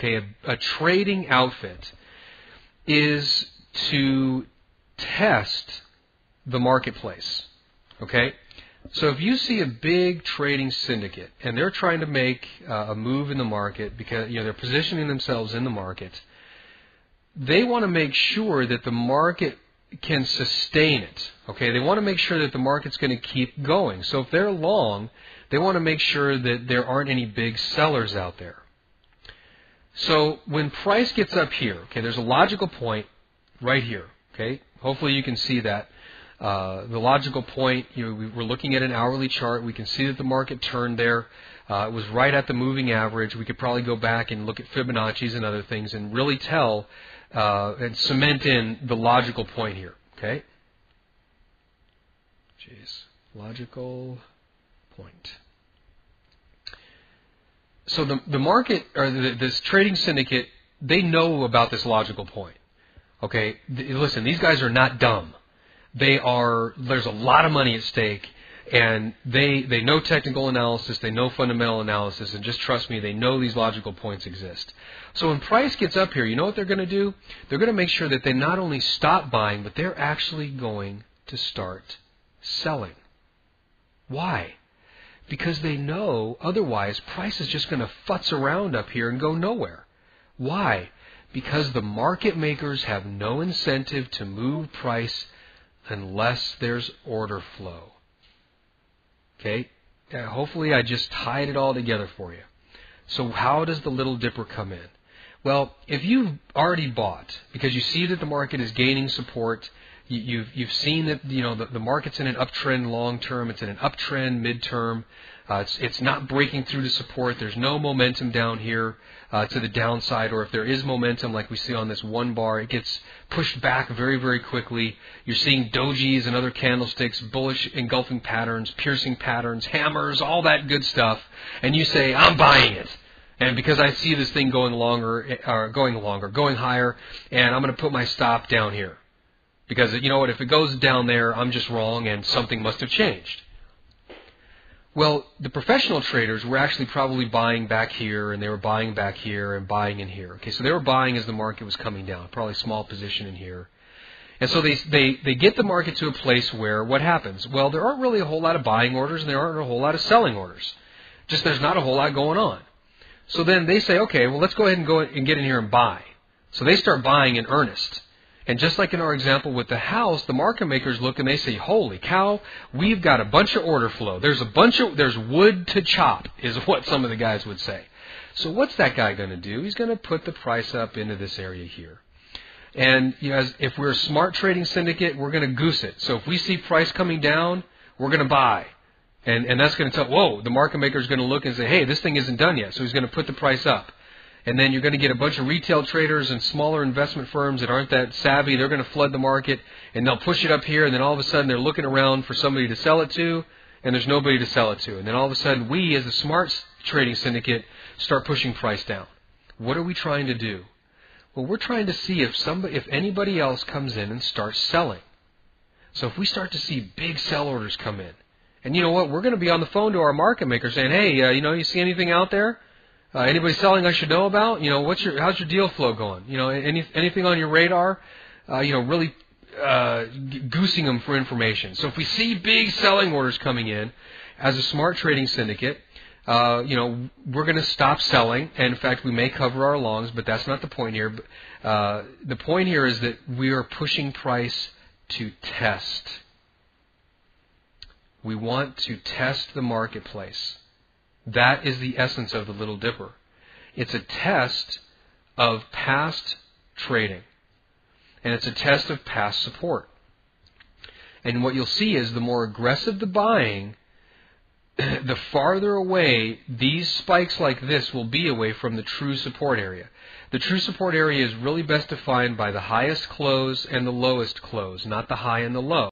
okay, a trading outfit, is to test the marketplace, okay? So if you see a big trading syndicate and they're trying to make a move in the market because they're positioning themselves in the market, they want to make sure that the market can sustain it. Okay, they want to make sure that the market's going to keep going. So if they're long, they want to make sure that there aren't any big sellers out there. So when price gets up here, okay, there's a logical point right here. Okay, hopefully you can see that. The logical point, we're looking at an hourly chart. We can see that the market turned there. It was right at the moving average. We could probably go back and look at Fibonacci's and other things and really tell and cement in the logical point here. Okay? Logical point. So the market, or this trading syndicate, they know about this logical point. Okay? Listen, these guys are not dumb. There's a lot of money at stake, and they know technical analysis, they know fundamental analysis, and just trust me, they know these logical points exist. So when price gets up here, you know what they're going to do? They're going to make sure that they not only stop buying, but they're actually going to start selling. Why? Because they know otherwise price is just going to futz around up here and go nowhere. Why? Because the market makers have no incentive to move price unless there's order flow. Okay? Hopefully I just tied it all together for you. So how does the Little Dipper come in? Well, if you've already bought, because you see that the market is gaining support, you've seen that the market's in an uptrend long term, it's in an uptrend midterm, it's not breaking through to support, there's no momentum down here to the downside, or if there is momentum like we see on this one bar, it gets pushed back very, very quickly. You're seeing dojis and other candlesticks, bullish engulfing patterns, piercing patterns, hammers, all that good stuff, and you say, I'm buying it. And because I see this thing going higher, and I'm going to put my stop down here. Because, you know what, if it goes down there, I'm just wrong and something must have changed. Well, the professional traders were actually probably buying back here, and they were buying back here and buying in here. Okay, so they were buying as the market was coming down, probably a small position in here. And so they get the market to a place where what happens? Well, there aren't really a whole lot of buying orders, and there aren't a whole lot of selling orders. Just there's not a whole lot going on. So then they say, okay, well, let's go ahead and get in here and buy. So they start buying in earnest. And just like in our example with the house, the market makers look and they say, holy cow, we've got a bunch of order flow. There's wood to chop, is what some of the guys would say. So what's that guy going to do? He's going to put the price up into this area here. And if we're a smart trading syndicate, we're going to goose it. So if we see price coming down, we're going to buy. And that's going to tell, whoa, the market maker is going to look and say, hey, this thing isn't done yet. So he's going to put the price up. And then you're going to get a bunch of retail traders and smaller investment firms that aren't that savvy. They're going to flood the market, and they'll push it up here, and then all of a sudden they're looking around for somebody to sell it to, and there's nobody to sell it to. And then all of a sudden we, as a smart trading syndicate, start pushing price down. What are we trying to do? Well, we're trying to see if anybody else comes in and starts selling. So if we start to see big sell orders come in, and you know what, we're going to be on the phone to our market maker saying, hey, you see anything out there? Anybody selling I should know about? How's your deal flow going? Anything on your radar? Really goosing them for information. So if we see big selling orders coming in, as a smart trading syndicate, we're going to stop selling. And in fact, we may cover our longs, but that's not the point here. The point here is that we are pushing price to test. We want to test the marketplace. That is the essence of the Little Dipper. It's a test of past trading. And it's a test of past support. And what you'll see is the more aggressive the buying, the farther away these spikes like this will be away from the true support area. The true support area is really best defined by the highest close and the lowest close, not the high and the low.